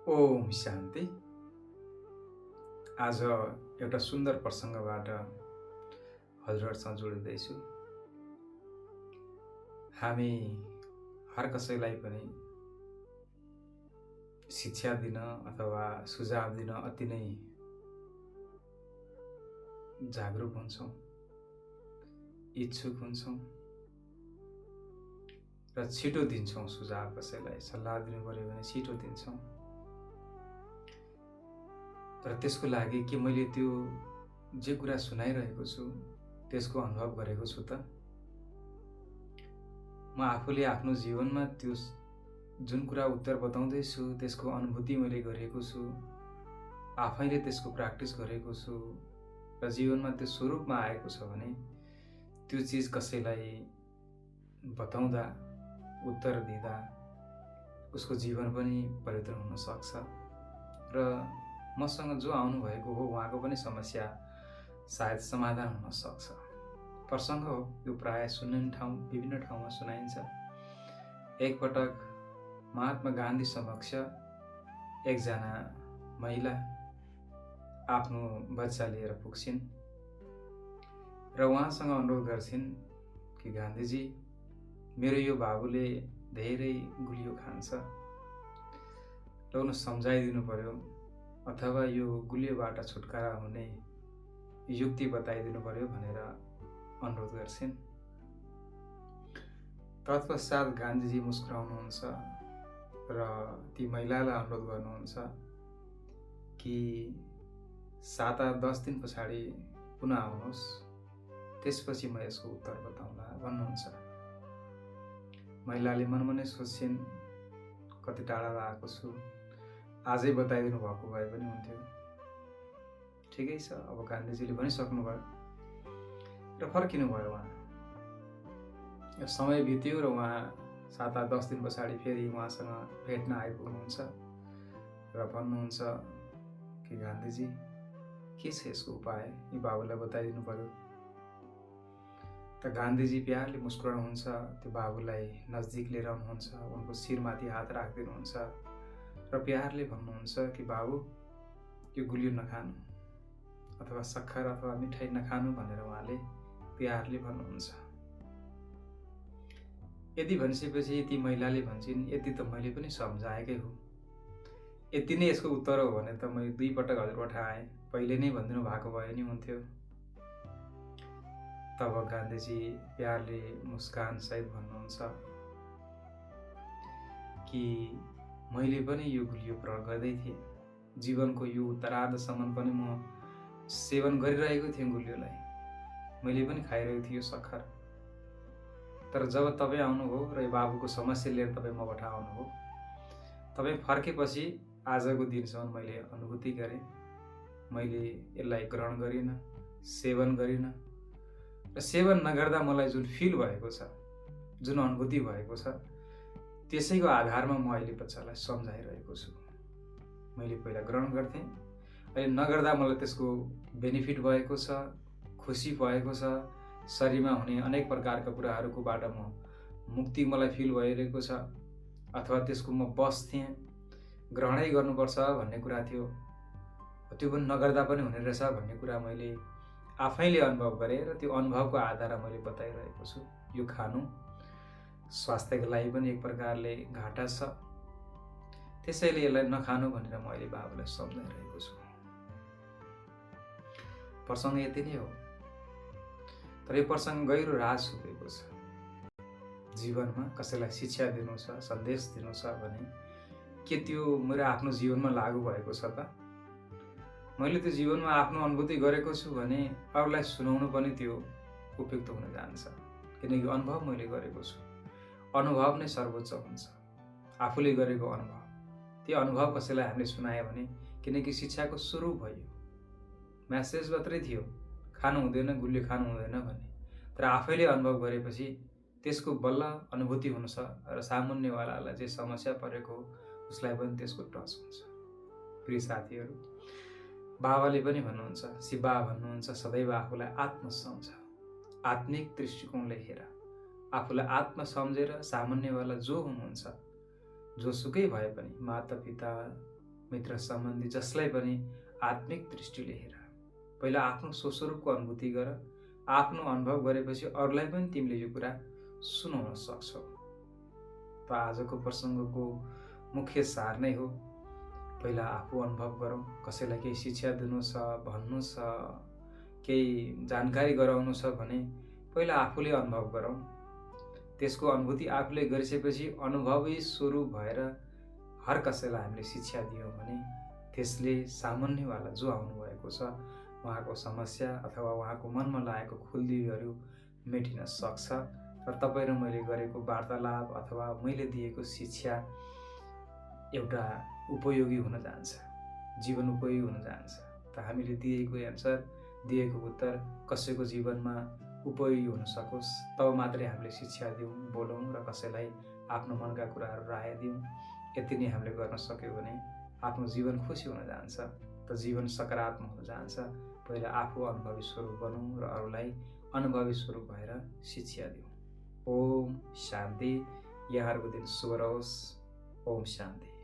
ओम शान्ति। आज एउटा सुन्दर प्रसङ्गबाट हजुरहरूसँग जोडिँदैछु। हामी हर कसैलाई पनि शिक्षा दिन अथवा सुझाव दिन अति नै जागरुक हुन्छौँ, इच्छुक हुन्छौँ र छिटो दिन्छौँ सुझाव। कसैलाई सल्लाह दिनु पर्यो भने छिटो दिन्छौँ। तर त्यसको लागि के मैले त्यो जे कुरा सुनाइरहेको छु त्यसको अनुभव गरेको छु त? म आफूले आफ्नो जीवनमा त्यो जुन कुरा उत्तर बताउँदैछु त्यसको अनुभूति मैले गरेको छु, आफैले त्यसको प्र्याक्टिस गरेको छु र जीवनमा त्यो स्वरूपमा आएको छ भने त्यो चिज कसैलाई बताउँदा, उत्तर दिँदा उसको जीवन पनि परिवर्तन हुन सक्छ र मसँग जो आउनुभएको हो उहाँको पनि समस्या सायद समाधान हुन सक्छ। प्रसङ्ग हो यो, प्रायः सुन्ने विभिन्न ठाउँमा सुनाइन्छ। एकपटक महात्मा गान्धी समक्ष एकजना महिला आफ्नो बच्चा लिएर पुग्छिन् र उहाँसँग अनुरोध गर्छिन् कि गान्धीजी, मेरो यो बाबुले धेरै गुलियो खान्छ र उनी सम्झाइदिनु पर्यो अथवा यो गुलियोबाट छुटकारा हुने युक्ति बताइदिनु पर्यो भनेर अनुरोध गर्छिन्। तत्पश्चात गान्धीजी मुस्कुराउनुहुन्छ र ती महिलालाई अनुरोध गर्नुहुन्छ कि 7-10 दिन पछाडि पुनः आउनुहोस्, त्यसपछि म यसको उत्तर बताउँला भन्नुहुन्छ। महिलाले मनमनै सोच्छिन्, कति टाढा आएको छु, आजै बताइदिनु भएको भए पनि हुन्थ्यो। ठिकै छ, अब गान्धीजीले भनिसक्नुभयो र फर्किनु भयो उहाँ। यो समय बित्यो र उहाँ 7-10 दिन पछाडि फेरि उहाँसँग भेट्न आइपुग्नुहुन्छ र भन्नुहुन्छ कि गान्धीजी, के छ यसको उपाय, यी बाबुलाई बताइदिनु पर्यो। त गान्धीजी प्यारले मुस्कुराउनुहुन्छ, त्यो बाबुलाई नजिक लिएर आउनुहुन्छ, उनको शिरमाथि हात राखिदिनुहुन्छ र प्यारले भन्नुहुन्छ कि बाबु, यो गुलियो नखानु अथवा सक्खर अथवा मिठाई नखानु भनेर उहाँले प्यारले भन्नुहुन्छ। यति भनिसकेपछि ती महिलाले भन्छन्, यति त मैले पनि सम्झाएकै हो, यति नै यसको उत्तर हो भने त मैले 2 पटक हजुरबाट आएँ, पहिले नै भनिदिनु भएको भए नि हुन्थ्यो। तब गान्धीजी प्यारले मुस्कान सहित भन्नुहुन्छ कि मैले पनि यो गुलियो प्रयोग गर्दै थिएँ, जीवनको यो उत्तरार्धसम्म पनि म सेवन गरिरहेको थिएँ गुलियोलाई, मैले पनि खाइरहेको थिएँ यो सक्खर। तर जब तपाईँ आउनुभयो र यो बाबुको समस्या लिएर तपाईँ मबाट आउनुभयो, तपाईँ फर्केपछि आजको दिनसम्म मैले अनुभूति गरेँ, मैले यसलाई ग्रहण गरिनँ, सेवन गरिनँ र सेवन नगर्दा मलाई जुन फिल भएको छ, जुन अनुभूति भएको छ, त्यसैको आधारमा म अहिले बच्चालाई सम्झाइरहेको छु। मैले पहिला ग्रहण गर्थेँ, अहिले नगर्दा मलाई त्यसको बेनिफिट भएको छ, खुसी भएको छ, शरीरमा हुने अनेक प्रकारका कुराहरूकोबाट म मुक्ति मलाई फिल भइरहेको छ, अथवा त्यसको म बस थिएँ, ग्रहणै गर्नुपर्छ भन्ने कुरा थियो, त्यो पनि नगर्दा पनि हुने रहेछ भन्ने कुरा मैले आफैले अनुभव गरेँ र त्यो अनुभवको आधारमा मैले बताइरहेको छु। यो खानु स्वास्थ्यको लागि पनि एक प्रकारले घाटा छ, त्यसैले यसलाई नखानु भनेर म अहिले बाबुलाई सम्झाइरहेको छु। प्रसङ्ग यति नै हो, तर यो प्रसङ्ग गहिरो राज छुपेको छ। जीवनमा कसैलाई शिक्षा दिनु छ, सन्देश दिनु छ भने के त्यो मेरो आफ्नो जीवनमा लागू भएको छ त? मैले त्यो जीवनमा आफ्नो अनुभूति गरेको छु भने अरूलाई सुनाउनु पनि त्यो उपयुक्त हुन जान्छ, किनकि अनुभव मैले गरेको छु। अनुभव नै सर्वोच्च हुन्छ, आफूले गरेको अनुभव। त्यो अनुभव कसैलाई हामीले सुनायो भने, किनकि शिक्षाको सुरु भयो, म्यासेज मात्रै थियो, खानु हुँदैन, गुलियो खानु हुँदैन भन्ने, तर आफैले अनुभव गरेपछि त्यसको बल्ल अनुभूति हुन्छ र सामुन्नेवालालाई जे समस्या परेको उसलाई पनि त्यसको टच हुन्छ। प्रिय साथीहरू, बाबाले पनि भन्नुहुन्छ, शिवा भन्नुहुन्छ, सदैव आफूलाई आत्म सम्झ, आत्मिक दृष्टिकोणले हेर, आफूलाई आत्म सम्झेर सामान्यवाला जो हुनुहुन्छ, जोसुकै भए पनि माता पिता, मित्र सम्बन्धी जसलाई पनि आत्मिक दृष्टिले हेर। पहिला आफ्नो स्वस्वरूपको अनुभूति गर। आफ्नो अनुभव गरेपछि अरूलाई पनि तिमीले यो कुरा सुनाउन सक्छौ। त आजको प्रसङ्गको मुख्य सार नै हो, पहिला आफू अनुभव गरौँ। कसैलाई केही शिक्षा दिनु छ, भन्नु छ, केही जानकारी गराउनु छ भने पहिला आफूले अनुभव गरौँ। त्यसको अनुभूति आफूले गरिसकेपछि अनुभवी स्वरूप भएर हर कसैलाई हामीले शिक्षा दियौँ भने त्यसले सामान्यवाला जो आउनुभएको छ उहाँको समस्या अथवा उहाँको मनमा लागेको खुल्दीहरू मेटिन सक्छ र तपाईँ र मैले गरेको वार्तालाप अथवा मैले दिएको शिक्षा एउटा उपयोगी हुन जान्छ, जीवन उपयोगी हुन जान्छ। त हामीले दिएको एन्सर, दिएको उत्तर कसैको जीवनमा उपयोगी हुन सकोस्, तब मात्रै हामीले शिक्षा दिउँ, बोलौँ र कसैलाई आफ्नो मनका कुराहरू राय दिउँ। यति नै हामीले गर्न सक्यौँ भने आफ्नो जीवन खुसी हुन जान्छ, त जीवन सकारात्मक हुन जान्छ। पहिला आफू अनुभवी स्वरूप बनौँ र अरूलाई अनुभवी स्वरूप भएर शिक्षा दिउँ। ओम शान्ति। यहाँहरूको दिन शुभ रहोस्। ओम शान्ति।